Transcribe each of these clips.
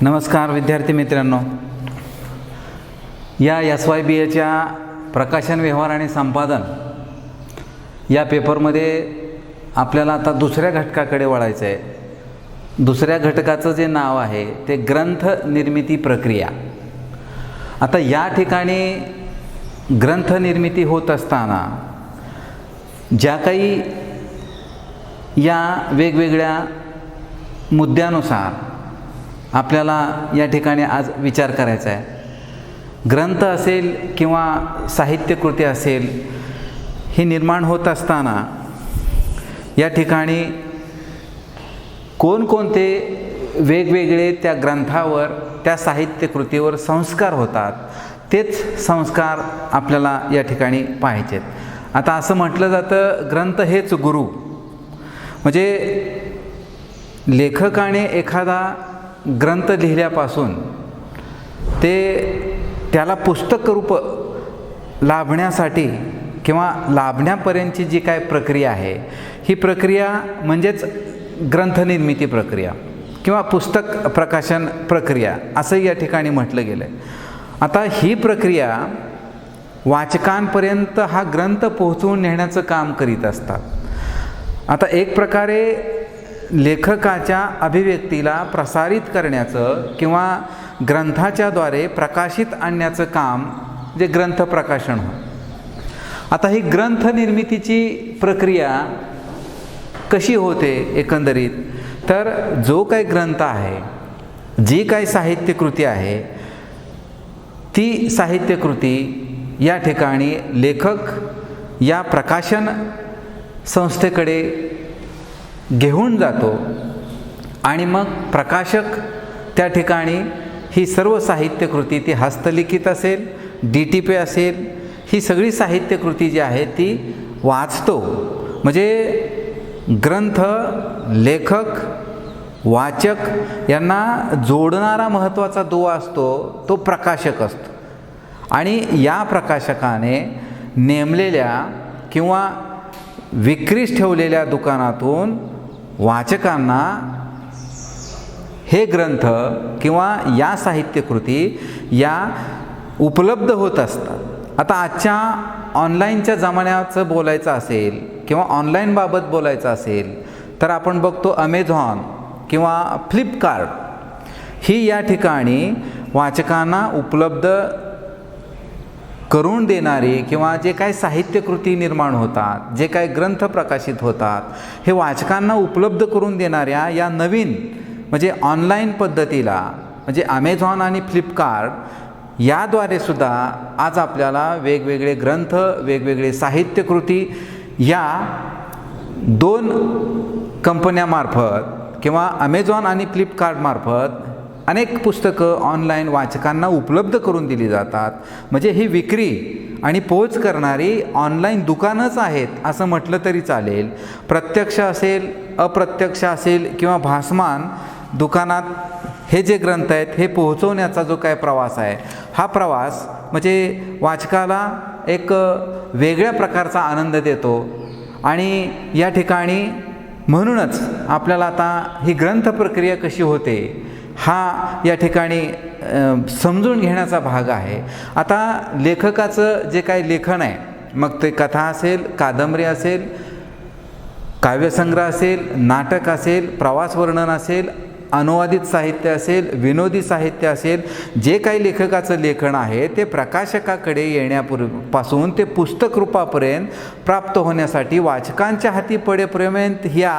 नमस्कार विद्यार्थी मित्रांनो, या SYBAच्या प्रकाशन व्यवहार आणि संपादन या पेपरमध्ये आपल्याला आता दुसऱ्या घटकाकडे वळायचं आहे। दुसऱ्या घटकाचं जे नाव आहे ते ग्रंथ निर्मिती प्रक्रिया। आता या ठिकाणी ग्रंथ निर्मिती होत असताना ज्या काही या वेगवेगळ्या मुद्द्यानुसार आपल्याला या ठिकाणी आज विचार करायचा आहे। ग्रंथ असेल किंवा साहित्यकृती असेल, ही निर्माण होत असताना या ठिकाणी कोणकोणते वेगवेगळे त्या ग्रंथावर, त्या साहित्यकृतीवर संस्कार होतात, तेच संस्कार आपल्याला या ठिकाणी पाहायचे आहेत। आता असं म्हटलं जातं, ग्रंथ हेच गुरु। म्हणजे लेखकाने एखादा ग्रंथ लिहिल्यापासून त्याला पुस्तक रूप लाभण्यासाठी किंवा लाभण्यापर्यंतची जी काय प्रक्रिया आहे, ही प्रक्रिया म्हणजेच ग्रंथनिर्मिती प्रक्रिया किंवा पुस्तक प्रकाशन प्रक्रिया असं या ठिकाणी म्हटलं गेलं आहे। आता ही प्रक्रिया वाचकांपर्यंत हा ग्रंथ पोहोचवून नेण्याचं काम करीत असतात। आता एक प्रकारे लेखकाच्या अभिव्यक्तीला प्रसारित करण्याचं किंवा ग्रंथाच्याद्वारे प्रकाशित आणण्याचं काम जे ग्रंथ प्रकाशन होतं। आता ही ग्रंथ निर्मितीची प्रक्रिया कशी होते एकंदरीत, तर जो काही ग्रंथ आहे, जी काही साहित्यकृती आहे, ती साहित्यकृती या ठिकाणी लेखक या प्रकाशन संस्थेकडे घेऊन जातो आणि मग प्रकाशक त्या ठिकाणी ही सर्व साहित्यकृती, ती हस्तलिखित असेल, DTP असेल, ही सगळी साहित्यकृती जी आहे ती वाचतो। म्हणजे ग्रंथ, लेखक, वाचक यांना जोडणारा महत्त्वाचा दुवा असतो तो प्रकाशक असतो। आणि या प्रकाशकाने नेमलेल्या किंवा विक्रीस ठेवलेल्या दुकानातून वाचकांना हे ग्रंथ किंवा या साहित्यकृती या उपलब्ध होत असतात। आता आजच्या ऑनलाईनच्या जमान्याचं बोलायचं असेल किंवा ऑनलाईनबाबत बोलायचं असेल तर आपण बघतो अमेझॉन किंवा फ्लिपकार्ट ही या ठिकाणी वाचकांना उपलब्ध करून देणारी किंवा जे काही साहित्यकृती निर्माण होतात, जे काही ग्रंथ प्रकाशित होतात, हे वाचकांना उपलब्ध करून देणाऱ्या या नवीन म्हणजे ऑनलाईन पद्धतीला म्हणजे अमेझॉन आणि फ्लिपकार्ट याद्वारे सुद्धा आज आपल्याला वेगवेगळे ग्रंथ, वेगवेगळे साहित्यकृती या दोन कंपन्यामार्फत किंवा अमेझॉन आणि फ्लिपकार्टमार्फत अनेक पुस्तकं ऑनलाईन वाचकांना उपलब्ध करून दिली जातात। म्हणजे ही विक्री आणि पोच करणारी ऑनलाईन दुकानंच आहेत असं म्हटलं तरी चालेल। प्रत्यक्ष असेल, अप्रत्यक्ष असेल किंवा भासमान दुकानात हे जे ग्रंथ आहेत हे पोहोचवण्याचा जो काय प्रवास आहे, हा प्रवास म्हणजे वाचकाला एक वेगळ्या प्रकारचा आनंद देतो। आणि या ठिकाणी म्हणूनच आपल्याला आता ही ग्रंथ प्रक्रिया कशी होते हा या ठिकाणी समजून घेण्याचा भाग आहे। आता लेखकाचं जे काही लेखन आहे, मग ते कथा असेल, कादंबरी असेल, काव्यसंग्रह असेल, नाटक असेल, प्रवास वर्णन असेल, अनुवादित साहित्य असेल, विनोदी साहित्य असेल, जे काही लेखकाचं लेखन आहे ते प्रकाशकाकडे येण्यापासून ते पुस्तक रूपापर्यंत प्राप्त होण्यासाठी वाचकांच्या हाती पडेपर्यंत ह्या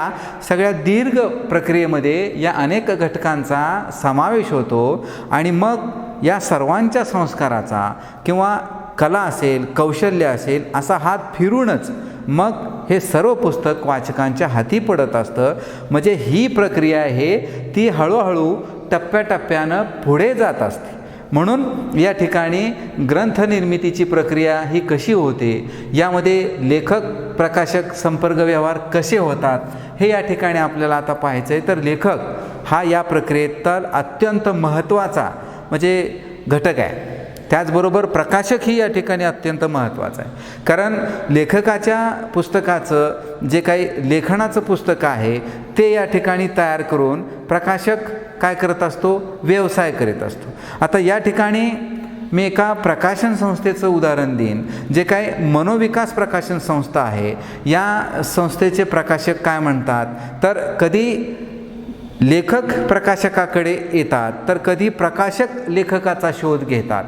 सगळ्या दीर्घ प्रक्रियेमध्ये या अनेक घटकांचा समावेश होतो। आणि मग या सर्वांच्या संस्काराचा किंवा कला असेल, कौशल्य असेल, असा हात फिरूनच मग हे सर्व पुस्तक वाचकांच्या हाती पडत असतं। म्हणजे ही प्रक्रिया आहे ती हळूहळू टप्प्याटप्प्यानं पुढे जात असते। म्हणून या ठिकाणी ग्रंथनिर्मितीची प्रक्रिया ही कशी होते, यामध्ये लेखक प्रकाशक संपर्क व्यवहार कसे होतात, हे या ठिकाणी आपल्याला आता पाहायचं आहे। तर लेखक हा या प्रक्रियेत तर अत्यंत महत्त्वाचा म्हणजे घटक आहे। त्याचबरोबर प्रकाशकही या ठिकाणी अत्यंत महत्त्वाचं आहे, कारण लेखकाच्या पुस्तकाचं जे काही लेखनाचं पुस्तक आहे ते या ठिकाणी तयार करून प्रकाशक काय करत असतो, व्यवसाय करीत असतो. आता या ठिकाणी मी एका प्रकाशन संस्थेचं उदाहरण देईन. जे काय मनोविकास प्रकाशन संस्था आहे, या संस्थेचे प्रकाशक काय म्हणतात, तर कधी लेखक प्रकाशकाकडे येतात, तर कधी प्रकाशक लेखकाचा शोध घेतात.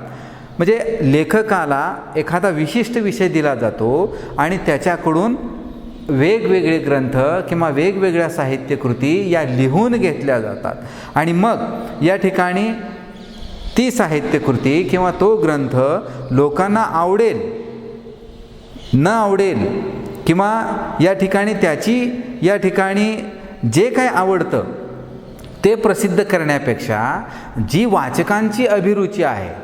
म्हणजे लेखकाला एखादा विशिष्ट विषय दिला जातो आणि त्याच्याकडून वेगवेगळे ग्रंथ किंवा वेगवेगळ्या साहित्यकृती या लिहून घेतल्या जातात आणि मग या ठिकाणी ती साहित्यकृती किंवा तो ग्रंथ लोकांना आवडेल न आवडेल किंवा या ठिकाणी त्याची या ठिकाणी जे काय आवडतं ते प्रसिद्ध करण्यापेक्षा जी वाचकांची अभिरुची आहे,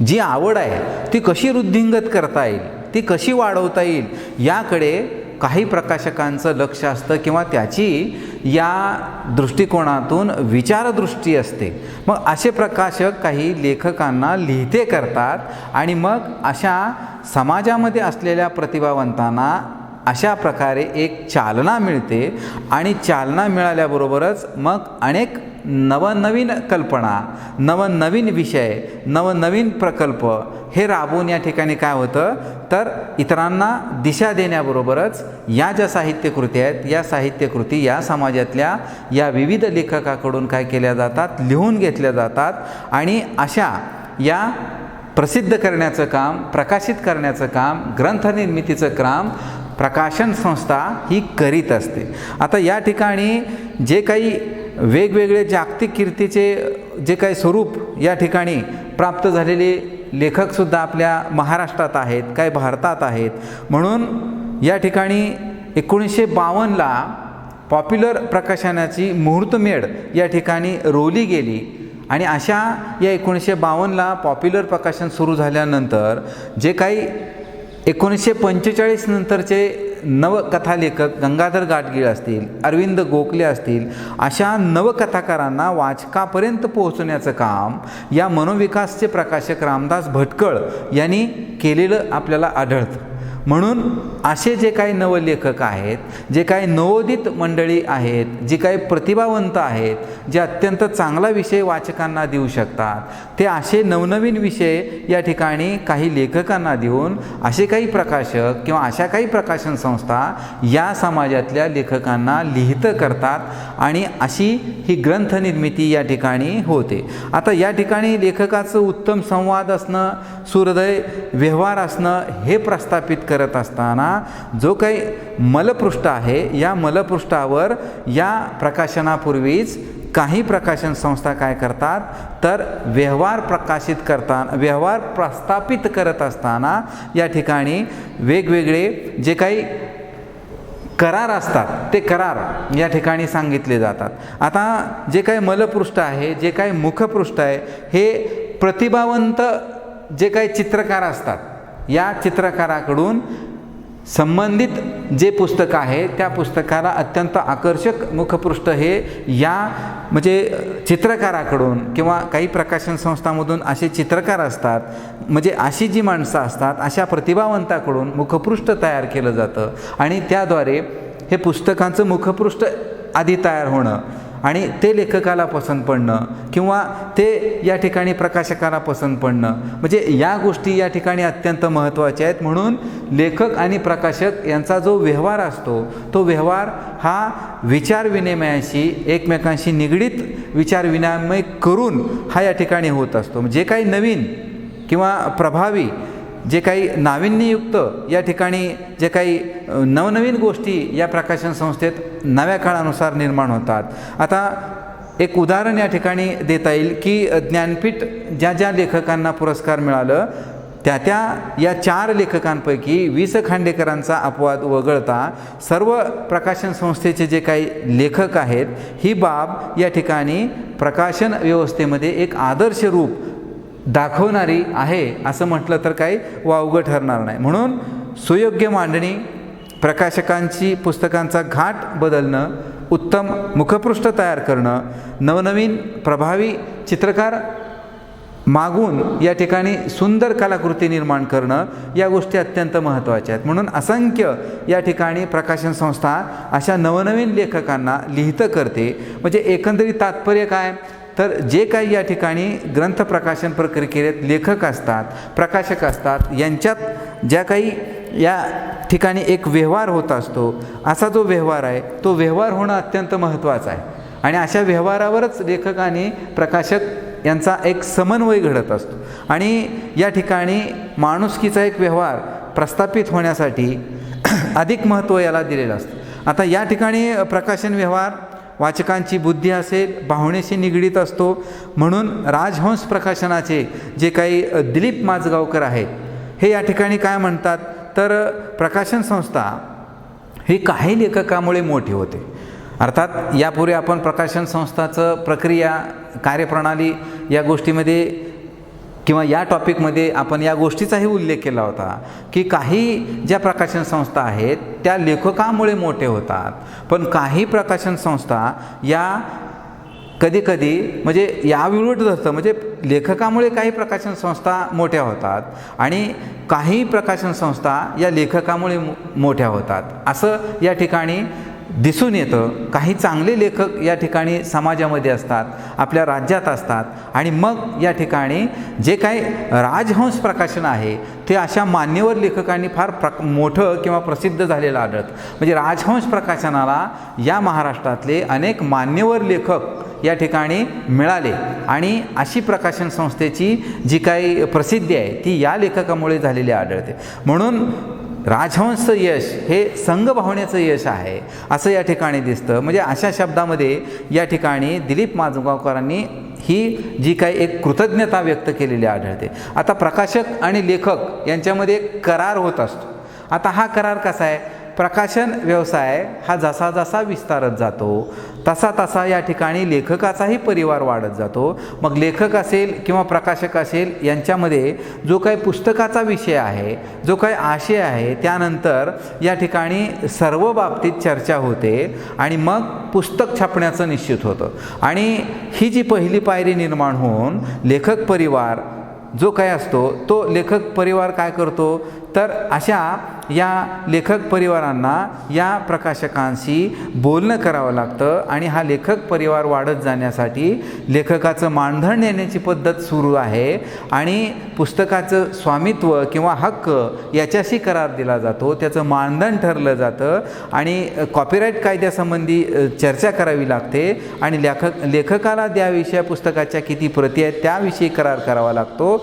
जी आवड आहे, ती कशी वृद्धिंगत करता येईल, ती कशी वाढवता येईल याकडे काही प्रकाशकांचं लक्ष असतं किंवा त्याची या दृष्टिकोनातून विचारदृष्टी असते. मग असे प्रकाशक काही लेखकांना लिहिते करतात आणि मग अशा समाजामध्ये असलेल्या प्रतिभावंतांना अशा प्रकारे एक चालना मिळते आणि चालना मिळाल्याबरोबरच मग अनेक नवनवीन कल्पना, नवनवीन विषय, नवनवीन प्रकल्प हे राबवून या ठिकाणी काय होतं, तर इतरांना दिशा देण्याबरोबरच या ज्या साहित्यकृती आहेत, या साहित्यकृती या समाजातल्या या विविध लेखकाकडून काय केल्या जातात, लिहून घेतल्या जातात आणि अशा या प्रसिद्ध करण्याचं काम, प्रकाशित करण्याचं काम, ग्रंथनिर्मितीचं काम प्रकाशन संस्था ही करीत असते. आता या ठिकाणी जे काही वेगवेगळे जागतिक कीर्तीचे जे काही स्वरूप या ठिकाणी प्राप्त झालेले लेखकसुद्धा आपल्या महाराष्ट्रात आहेत, काही भारतात आहेत. म्हणून या ठिकाणी 1952ला पॉप्युलर प्रकाशनाची मुहूर्तमेढ या ठिकाणी रोवली गेली आणि अशा या 1952ला पॉप्युलर प्रकाशन सुरू झाल्यानंतर जे काही 1945 नंतरचे नवकथालेखक गंगाधर गाडगीळ असतील, अरविंद गोखले असतील, अशा नवकथाकारांना वाचकापर्यंत पोहोचण्याचं काम या मनोविकासचे प्रकाशक रामदास भटकळ यांनी केलेलं आपल्याला आढळतं. म्हणून असे जे काही नवलेखक आहेत, जे काही नवोदित मंडळी आहेत, जी काही प्रतिभावंत आहेत, जे अत्यंत चांगला विषय वाचकांना देऊ शकतात, ते असे नवनवीन विषय या ठिकाणी काही लेखकांना देऊन असे काही प्रकाशक किंवा अशा काही प्रकाशन संस्था या समाजातल्या लेखकांना लिहितं करतात आणि अशी ही ग्रंथनिर्मिती या ठिकाणी होते. आता या ठिकाणी लेखकाचं उत्तम संवाद असणं, सुहृदय व्यवहार असणं हे प्रस्थापित करत असताना जो काही मलपृष्ठ आहे, या मलपृष्ठावर या प्रकाशनापूर्वीच काही प्रकाशन संस्था काय करतात, तर व्यवहार प्रकाशित करताना, व्यवहार प्रस्थापित करत असताना या ठिकाणी वेगवेगळे जे काही करार असतात ते करार या ठिकाणी सांगितले जातात. आता जे काही मलपृष्ठ आहे, जे काही मुखपृष्ठ आहे, हे प्रतिभावंत जे काही चित्रकार असतात, या चित्रकाराकडून संबंधित जे पुस्तक आहे त्या पुस्तकाला अत्यंत आकर्षक मुखपृष्ठ हे या म्हणजे चित्रकाराकडून किंवा काही प्रकाशन संस्थांमधून असे चित्रकार असतात, म्हणजे अशी जी माणसं असतात अशा प्रतिभावंताकडून मुखपृष्ठ तयार केलं जातं आणि त्याद्वारे हे पुस्तकांचं मुखपृष्ठ आधी तयार होणं आणि ते लेखकाला पसंत पडणं किंवा ते या ठिकाणी प्रकाशकाला पसंत पडणं, म्हणजे या गोष्टी या ठिकाणी अत्यंत महत्त्वाच्या आहेत. म्हणून लेखक आणि प्रकाशक यांचा जो व्यवहार असतो तो व्यवहार हा विचारविनिमयाशी, एकमेकांशी निगडीत विचारविनिमय करून हा या ठिकाणी होत असतो. जे काही नवीन किंवा प्रभावी, जे काही नाविन्ययुक्त या ठिकाणी जे काही नवनवीन गोष्टी या प्रकाशन संस्थेत नव्या काळानुसार निर्माण होतात. आता एक उदाहरण या ठिकाणी देता येईल की ज्ञानपीठ ज्या ज्या लेखकांना पुरस्कार मिळालं त्या या 4 लेखकांपैकी वि. स. खांडेकरांचा अपवाद वगळता सर्व प्रकाशन संस्थेचे जे काही लेखक आहेत, ही बाब या ठिकाणी प्रकाशन व्यवस्थेमध्ये एक आदर्श रूप दाखवणारी आहे असं म्हटलं तर काही वावगं ठरणार नाही. म्हणून सुयोग्य मांडणी, प्रकाशकांची पुस्तकांचा घाट बदलणं, उत्तम मुखपृष्ठ तयार करणं, नवनवीन प्रभावी चित्रकार मागून या ठिकाणी सुंदर कलाकृती निर्माण करणं, या गोष्टी अत्यंत महत्त्वाच्या आहेत. म्हणून असंख्य या ठिकाणी प्रकाशन संस्था अशा नवनवीन लेखकांना लिहितं करते. म्हणजे एकंदरीत तात्पर्य काय, तर जे काही या ठिकाणी ग्रंथ प्रकाशन प्रक्रियेत लेखक असतात, प्रकाशक असतात, यांच्यात ज्या काही या ठिकाणी एक व्यवहार होत असतो, असा जो व्यवहार आहे तो व्यवहार होणं अत्यंत महत्त्वाचं आहे. आणि अशा व्यवहारावरच लेखक आणि प्रकाशक यांचा एक समन्वय घडत असतो. आणि या ठिकाणी माणुसकीचा एक व्यवहार प्रस्थापित होण्यासाठी अधिक महत्त्व याला दिलेलं असतं. आता या ठिकाणी प्रकाशन व्यवहार वाचकांची बुद्धी असेल, भावनेशी निगडीत असतो. म्हणून राजहंस प्रकाशनाचे जे काही दिलीप माजगावकर आहेत, हे या ठिकाणी काय म्हणतात, तर प्रकाशन संस्था ही काही लेखकामुळे मोठी होते. अर्थात यापूर्वी आपण प्रकाशन संस्थाचं प्रक्रिया, कार्यप्रणाली या गोष्टीमध्ये किंवा या टॉपिकमध्ये आपण या गोष्टीचाही उल्लेख केला होता की काही ज्या प्रकाशन संस्था आहेत त्या लेखकामुळे मोठे होतात, पण काही प्रकाशन संस्था या कधीकधी म्हणजे याविरुद्ध असतं. म्हणजे लेखकामुळे काही प्रकाशन संस्था मोठ्या होतात आणि काही प्रकाशन संस्था या लेखकामुळे मोठ्या होतात, असं या ठिकाणी दिसून येतं. काही चांगले लेखक या ठिकाणी समाजामध्ये असतात, आपल्या राज्यात असतात, आणि मग या ठिकाणी जे काही राजहंस प्रकाशन आहे ते अशा मान्यवर लेखकांनी फार मोठं किंवा प्रसिद्ध झालेलं आढळतं. म्हणजे राजहंस प्रकाशनाला या महाराष्ट्रातले अनेक मान्यवर लेखक या ठिकाणी मिळाले आणि अशी प्रकाशन संस्थेची जी काही प्रसिद्धी आहे ती या लेखकामुळे झालेली आढळते. म्हणून राजहंस यश हे संघभावनेचं यश आहे असं या ठिकाणी दिसतं. म्हणजे अशा शब्दामध्ये या ठिकाणी दिलीप माजगावकरांनी ही जी काही एक कृतज्ञता व्यक्त केलेली आढळते. आता प्रकाशक आणि लेखक यांच्यामध्ये एक करार होत असतो. आता हा करार कसा आहे, प्रकाशन व्यवसाय हा जसा जसा विस्तारत जातो तसा तसा या ठिकाणी लेखकाचाही परिवार वाढत जातो. मग लेखक असेल किंवा प्रकाशक असेल यांच्यामध्ये जो काही पुस्तकाचा विषय आहे, जो काही आशय आहे, त्यानंतर या ठिकाणी सर्व बाबतीत चर्चा होते आणि मग पुस्तक छापण्याचं निश्चित होतं. आणि ही जी पहिली पायरी निर्माण होऊन लेखक परिवार जो काय असतो तो लेखक परिवार काय करतो, तर अशा या लेखक परिवारांना या प्रकाशकांशी बोलणं करावं लागतं. आणि हा लेखक परिवार वाढत जाण्यासाठी लेखकाचं मानधन देण्याची पद्धत सुरू आहे आणि पुस्तकाचं स्वामित्व किंवा हक्क याच्याशी करार दिला जातो, त्याचं मानधन ठरलं जातं आणि कॉपीराईट कायद्यासंबंधी चर्चा करावी लागते आणि लेखकाला द्याविषयी पुस्तकाच्या किती प्रती आहेत त्याविषयी करार करावा लागतो.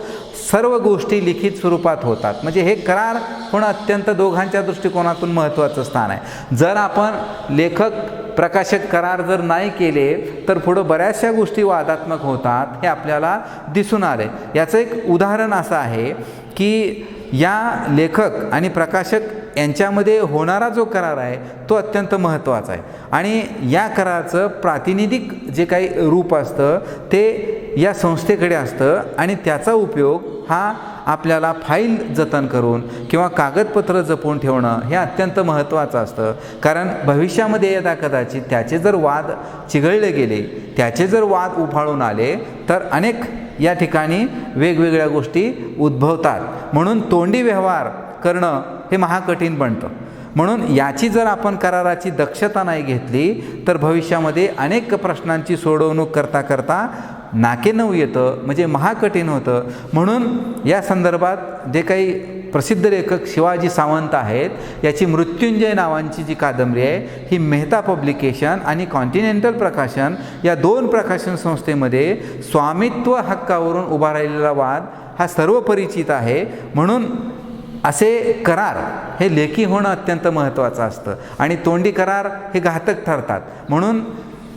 सर्व गोष्टी लिखित स्वरूपात होतात. म्हणजे हे करार होणं अत्यंत दोघांच्या दृष्टिकोनातून महत्त्वाचं स्थान आहे. जर आपण लेखक प्रकाशक करार जर नाही केले तर पुढं बऱ्याचशा गोष्टी वादात्मक होतात, हे आपल्याला दिसून आले. याचं एक उदाहरण असं आहे की या लेखक आणि प्रकाशक यांच्यामध्ये होणारा जो करार आहे तो अत्यंत महत्त्वाचा आहे आणि या कराराचं प्रातिनिधिक जे काही रूप असतं ते या संस्थेकडे असतं आणि त्याचा उपयोग हा आपल्याला फाईल जतन करून किंवा कागदपत्र जपून ठेवणं हे अत्यंत महत्त्वाचं असतं. कारण भविष्यामध्ये यदा कदाचित त्याचे जर वाद चिघळले गेले, त्याचे जर वाद उफाळून आले तर अनेक या ठिकाणी वेगवेगळ्या गोष्टी उद्भवतात. म्हणून तोंडी व्यवहार करणं हे महाकठीण बनतं. म्हणून याची जर आपण कराराची दक्षता नाही घेतली तर भविष्यामध्ये अनेक प्रश्नांची सोडवणूक करता करता नाकेनऊ येतं, म्हणजे महाकठीण होतं. म्हणून या संदर्भात जे काही प्रसिद्ध लेखक शिवाजी सावंत आहेत याची मृत्युंजय नावांची जी कादंबरी आहे ही मेहता पब्लिकेशन आणि कॉन्टिनेंटल प्रकाशन या दोन प्रकाशन संस्थेमध्ये स्वामित्व हक्कावरून उभा राहिलेला वाद हा सर्व परिचित आहे. म्हणून असे करार हे लेखी होणं अत्यंत महत्त्वाचं असतं आणि तोंडी करार हे घातक ठरतात. म्हणून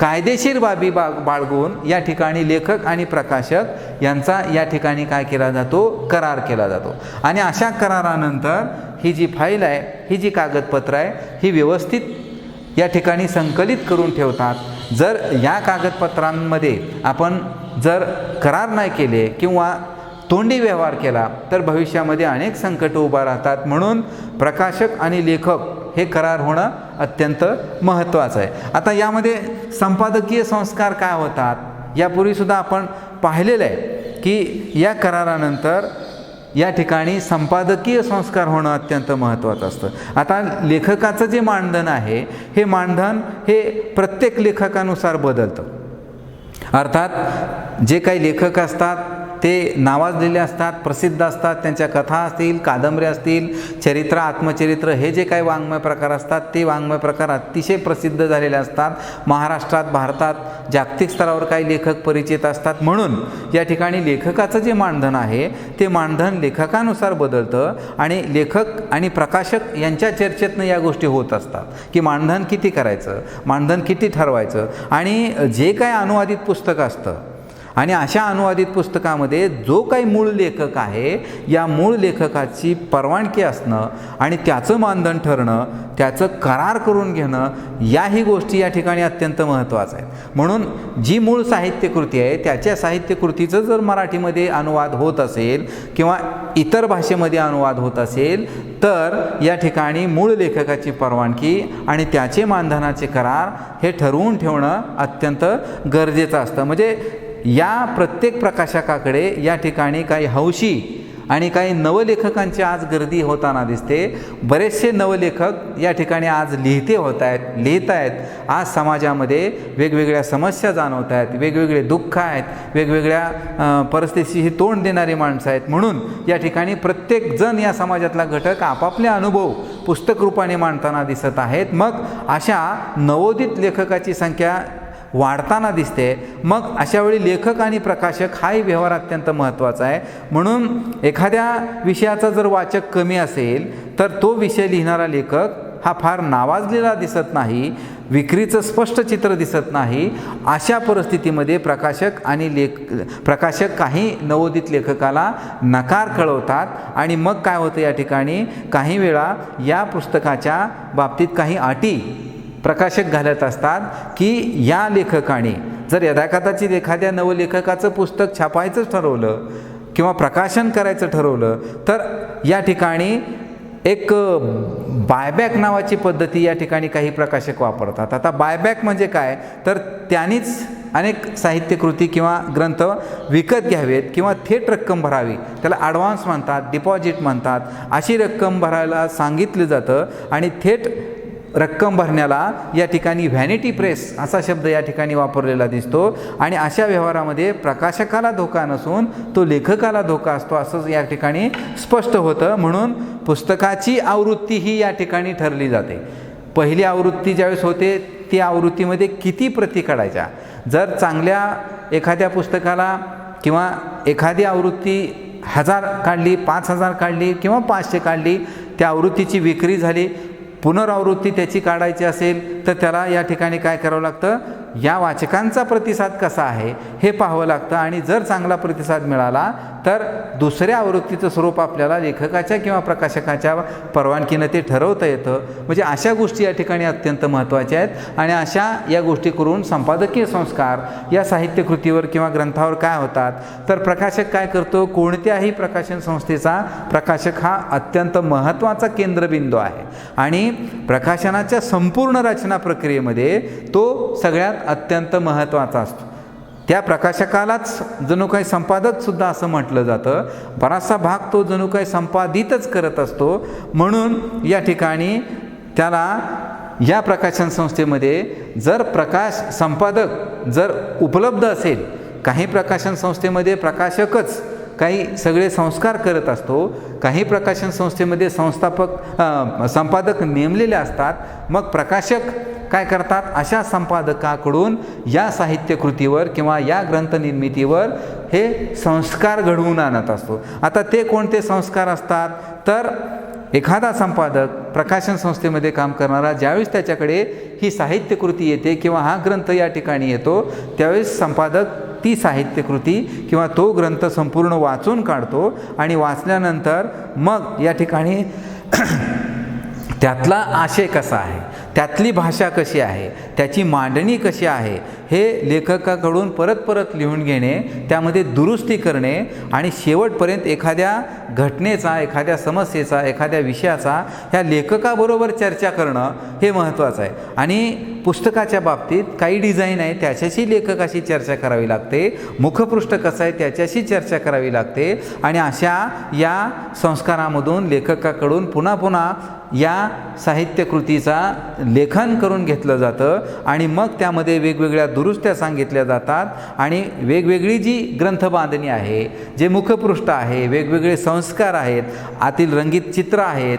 कायदेशीर बाबी बाळगून या ठिकाणी लेखक आणि प्रकाशक यांचा या ठिकाणी काय केला जातो, करार केला जातो. आणि अशा करारानंतर ही जी फाईल आहे, ही जी कागदपत्र आहे ही व्यवस्थित या ठिकाणी संकलित करून ठेवतात. जर या कागदपत्रांमध्ये आपण जर करार नाही केले किंवा तोंडी व्यवहार केला तर भविष्यामध्ये अनेक संकटं उभा राहतात. म्हणून प्रकाशक आणि लेखक हे करार होणं अत्यंत महत्त्वाचं आहे. आता यामध्ये संपादकीय संस्कार काय होतात यापूर्वीसुद्धा आपण पाहिलेलं आहे की की या करारानंतर या ठिकाणी संपादकीय संस्कार होणं अत्यंत महत्त्वाचं असतं. आता लेखकाचं जे मानधन आहे हे मानधन हे प्रत्येक लेखकानुसार बदलतं. अर्थात जे काही लेखक असतात ते नावाजलेले असतात, प्रसिद्ध असतात, त्यांच्या कथा असतील, कादंबऱ्या असतील, चरित्र, आत्मचरित्र हे जे काही वाङ्मय प्रकार असतात ते वाङ्मय प्रकार अतिशय प्रसिद्ध झालेले असतात. महाराष्ट्रात, भारतात, जागतिक स्तरावर काही लेखक परिचित असतात. म्हणून या ठिकाणी लेखकाचं जे मानधन आहे ते मानधन लेखकानुसार बदलतं आणि लेखक आणि प्रकाशक यांच्या चर्चेतनं या गोष्टी होत असतात की मानधन किती करायचं, मानधन किती ठरवायचं. आणि जे काही अनुवादित पुस्तक असतं आणि अशा अनुवादित पुस्तकामध्ये जो काही मूळ लेखक आहे या मूळ लेखकाची परवानगी असणं आणि त्याचं मानधन ठरणं, त्याचं करार करून घेणं, याही गोष्टी या ठिकाणी अत्यंत महत्त्वाचं आहे. म्हणून जी मूळ साहित्यकृती आहे त्याच्या साहित्यकृतीचं जर मराठीमध्ये अनुवाद होत असेल किंवा इतर भाषेमध्ये अनुवाद होत असेल तर या ठिकाणी मूळ लेखकाची परवानगी आणि त्याचे मानधनाचे करार हे ठरवून ठेवणं अत्यंत गरजेचं असतं. म्हणजे या प्रत्येक प्रकाशकाकडे या ठिकाणी काही हौशी आणि काही नवलेखकांची आज गर्दी होताना दिसते. बरेचसे नवलेखक या ठिकाणी आज लिहित आहेत. आज समाजामध्ये वेगवेगळ्या समस्या जाणवत आहेत, वेगवेगळे दुःख आहेत, वेगवेगळ्या परिस्थितीशी तोंड देणारी माणसं आहेत. म्हणून या ठिकाणी प्रत्येकजण या समाजातला घटक आपापले अनुभव पुस्तक रूपाने मांडताना दिसत आहेत. मग अशा नवोदित लेखकाची संख्या वाढताना दिसते. मग अशावेळी लेखक आणि प्रकाशक हाही व्यवहार अत्यंत महत्त्वाचा आहे. म्हणून एखाद्या विषयाचा जर वाचक कमी असेल तर तो विषय लिहिणारा लेखक हा फार नावाजलेला दिसत नाही, विक्रीचं स्पष्ट चित्र दिसत नाही. अशा परिस्थितीमध्ये प्रकाशक काही नवोदित लेखकाला नकार कळवतात आणि मग काय होतं या ठिकाणी काही वेळा या पुस्तकाच्या बाबतीत काही अटी प्रकाशक घालत असतात की या लेखकाने जर यदाकदाचित एखाद्या नवलेखकाचं पुस्तक छापायचं ठरवलं किंवा प्रकाशन करायचं ठरवलं तर या ठिकाणी एक बायबॅक नावाची पद्धती या ठिकाणी काही प्रकाशक वापरतात. आता बायबॅक म्हणजे काय तर त्यांनीच अनेक साहित्यकृती किंवा ग्रंथ विकत घ्यावेत किंवा थेट रक्कम भरावी, त्याला ॲडव्हान्स म्हणतात, डिपॉझिट म्हणतात. अशी रक्कम भरायला सांगितलं जातं आणि थेट रक्कम भरण्याला या ठिकाणी व्हॅनिटी प्रेस असा शब्द या ठिकाणी वापरलेला दिसतो. आणि अशा व्यवहारामध्ये प्रकाशकाला धोका नसून तो लेखकाला धोका असतो असं या ठिकाणी स्पष्ट होतं. म्हणून पुस्तकाची आवृत्ती ही या ठिकाणी ठरली जाते. पहिली आवृत्ती ज्यावेळेस होते ती आवृत्तीमध्ये किती प्रती काढायच्या. जर चांगल्या एखाद्या पुस्तकाला किंवा एखादी आवृत्ती 1000 काढली, 5000 काढली किंवा 500 काढली, त्या आवृत्तीची विक्री झाली, पुनरावृत्ती त्याची काढायची असेल तर त्याला या ठिकाणी काय करावं लागतं, या वाचकांचा प्रतिसाद कसा आहे हे पाहावं लागतं. आणि जर चांगला प्रतिसाद मिळाला तर दुसऱ्या आवृत्तीचं स्वरूप आपल्याला लेखकाच्या किंवा प्रकाशकाच्या परवानगीनं ते ठरवता येतं. म्हणजे अशा गोष्टी या ठिकाणी अत्यंत महत्त्वाच्या आहेत. आणि अशा या गोष्टी करून संपादकीय संस्कार या साहित्यकृतीवर किंवा ग्रंथावर काय होतात तर प्रकाशक काय करतो, कोणत्याही प्रकाशन संस्थेचा प्रकाशक हा अत्यंत महत्त्वाचा केंद्रबिंदू आहे आणि प्रकाशनाच्या संपूर्ण रचना प्रक्रियेमध्ये तो सगळ्यात अत्यंत महत्त्वाचा असतो. त्या प्रकाशकालाच जणू काही संपादकसुद्धा असं म्हटलं जातं. बराचसा भाग तो जणू काही संपादितच करत असतो. म्हणून या ठिकाणी त्याला या प्रकाशन संस्थेमध्ये जर संपादक जर उपलब्ध असेल, काही प्रकाशन संस्थेमध्ये प्रकाशकच काही सगळे संस्कार करत असतो, काही प्रकाशन संस्थेमध्ये संपादक नेमलेले असतात. मग प्रकाशक काय करतात, अशा संपादकाकडून या साहित्यकृतीवर किंवा या ग्रंथनिर्मितीवर हे संस्कार घडवून आणत असतो. आता ते कोणते संस्कार असतात तर एखादा संपादक प्रकाशन संस्थेमध्ये काम करणारा ज्यावेळेस त्याच्याकडे ही साहित्यकृती येते किंवा हा ग्रंथ या ठिकाणी येतो त्यावेळेस संपादक ती साहित्यकृती किंवा तो ग्रंथ संपूर्ण वाचून काढतो आणि वाचल्यानंतर मग या ठिकाणी त्यातला आशय कसा आहे, त्यातली भाषा कशी आहे, त्याची मांडणी कशी आहे, हे लेखकाकडून परत परत लिहून घेणे, त्यामध्ये दुरुस्ती करणे आणि शेवटपर्यंत एखाद्या घटनेचा, एखाद्या समस्येचा, एखाद्या विषयाचा ह्या लेखकाबरोबर चर्चा करणं हे महत्त्वाचं आहे. आणि पुस्तकाच्या बाबतीत काही डिझाईन आहे त्याच्याशी लेखकाशी चर्चा करावी लागते, मुखपृष्ठ कसं आहे त्याच्याशी चर्चा करावी लागते आणि अशा या संस्कारामधून लेखकाकडून पुन्हा पुन्हा या साहित्यकृतीचा लेखन करून घेतलं जातं आणि मग त्यामध्ये वेगवेगळ्या दुरुस्त्या सांगितल्या जातात आणि वेगवेगळी जी ग्रंथबांधणी आहे, जे मुखपृष्ठ आहे, वेगवेगळे संस्कार आहेत, आतील रंगीत चित्र आहेत,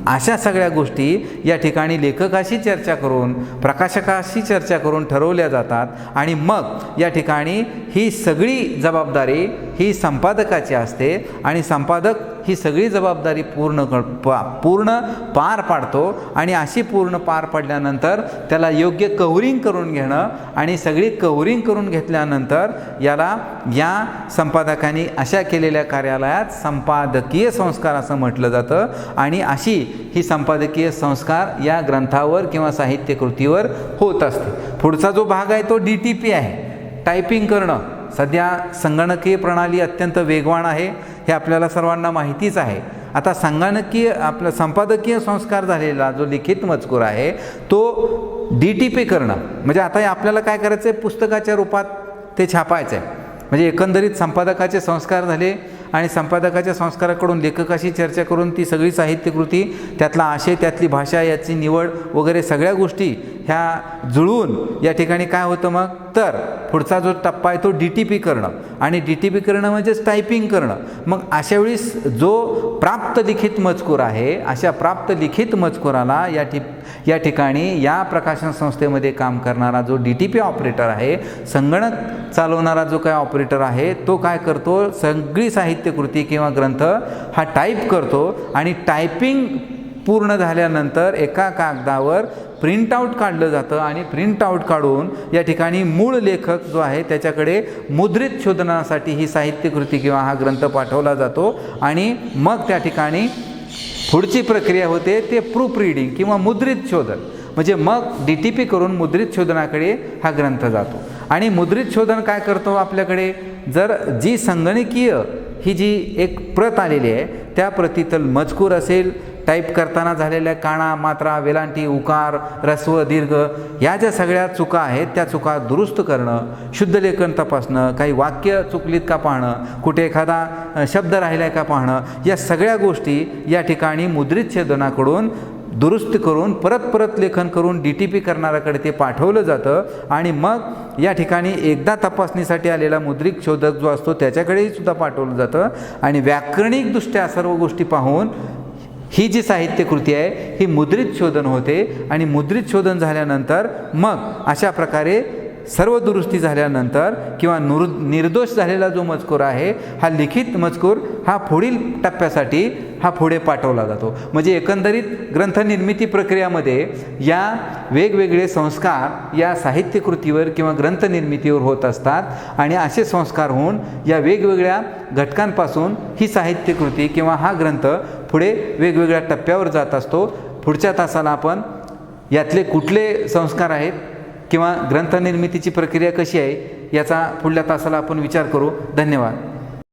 अशा सगळ्या गोष्टी या ठिकाणी लेखकाशी चर्चा करून, प्रकाशकाशी चर्चा करून ठरवल्या जातात आणि मग या ठिकाणी ही सगळी जबाबदारी ही संपादकाची असते आणि संपादक ही सगळी जबाबदारी पूर्ण पार पाडतो आणि अशी पूर्ण पार पडल्यानंतर त्याला योग्य कव्हरिंग करून घेणं आणि सगळी कव्हरिंग करून घेतल्यानंतर याला या संपादकांनी अशा केलेल्या कार्यालयात संपादकीय संस्कार असं म्हटलं जातं आणि अशी ही संपादकीय संस्कार या ग्रंथावर किंवा साहित्यकृतीवर होत असते. पुढचा जो भाग आहे तो DTP आहे, टायपिंग करणं. सध्या संगणकीय प्रणाली अत्यंत वेगवान आहे हे आपल्याला सर्वांना माहितीच आहे. आता आपला संपादकीय संस्कार झालेला जो लिखित मजकूर आहे तो DTP करणं म्हणजे आता आपल्याला काय करायचं आहे, पुस्तकाच्या रूपात ते छापायचं आहे. म्हणजे एकंदरीत संपादकाचे संस्कार झाले आणि संपादकाच्या संस्काराकडून लेखकाशी चर्चा करून ती सगळी साहित्यकृती, त्यातला आशय, त्यातली भाषा, याची निवड वगैरे सगळ्या गोष्टी ह्या जुळवून या ठिकाणी काय होतं मग तर पुढचा जो टप्पा आहे तो DTP करणं आणि DTP करणं म्हणजेच टायपिंग करणं. मग अशा वेळेस जो प्राप्त लिखित मजकूर आहे, अशा प्राप्त लिखित मजकुराला या ठिकाणी या प्रकाशन संस्थेमध्ये काम करणारा जो DTP ऑपरेटर आहे, संगणक चालवणारा जो काय ऑपरेटर आहे, तो काय करतो, सगळी साहित्यकृती किंवा ग्रंथ हा टाईप करतो आणि टायपिंग पूर्ण झाल्यानंतर एका कागदावर प्रिंटआउट काढलं जातं आणि प्रिंटआउट काढून या ठिकाणी मूळ लेखक जो आहे त्याच्याकडे मुद्रित शोधनासाठी ही साहित्यकृती किंवा हा ग्रंथ पाठवला जातो आणि मग त्या ठिकाणी पुढची प्रक्रिया होते ते प्रूफ रीडिंग किंवा मुद्रित शोधन. म्हणजे मग DTP करून मुद्रित शोधनाकडे हा ग्रंथ जातो आणि मुद्रित शोधन काय करतो, आपल्याकडे जर जी संगणकीय ही जी एक प्रत आलेली आहे त्या प्रतीतील मजकूर असेल, टाईप करताना झालेल्या काना, मात्रा, वेलांटी, उकार, ऱ्हस्व, दीर्घ या ज्या सगळ्या चुका आहेत त्या चुका दुरुस्त करणं, शुद्ध लेखन तपासणं, काही वाक्य चुकलीत का पाहणं, कुठे एखादा शब्द राहिला आहे का पाहणं, या सगळ्या गोष्टी या ठिकाणी मुद्रित शोधनाकडून दुरुस्त करून परत लेखन करून DTP करणाऱ्याकडे ते पाठवलं जातं आणि मग या ठिकाणी एकदा तपासणीसाठी आलेला मुद्रित शोधक जो असतो त्याच्याकडेही सुद्धा पाठवलं जातं आणि व्याकरणिकदृष्ट्या सर्व गोष्टी पाहून ही जी साहित्यकृती आहे ही मुद्रित शोधन होते आणि मुद्रित शोधन झाल्यानंतर मग अशा प्रकारे सर्व दुरुस्ती झाल्यानंतर किंवा निर्दोष झालेला जो मजकूर आहे हा लिखित मजकूर हा पुढील टप्प्यासाठी हा पुढे पाठवला जातो. म्हणजे एकंदरीत ग्रंथनिर्मिती प्रक्रियामध्ये या वेगवेगळे संस्कार या साहित्यकृतीवर किंवा ग्रंथनिर्मितीवर होत असतात आणि असे संस्कार होऊन या वेगवेगळ्या घटकांपासून ही साहित्यकृती किंवा हा ग्रंथ पुढे वेगवेगळ्या टप्प्यावर जात असतो. पुढच्या तासाला आपण यातले कुठले संस्कार आहेत किंवा ग्रंथनिर्मितीची प्रक्रिया कशी आहे याचा पुढल्या तासाला आपण विचार करू. धन्यवाद.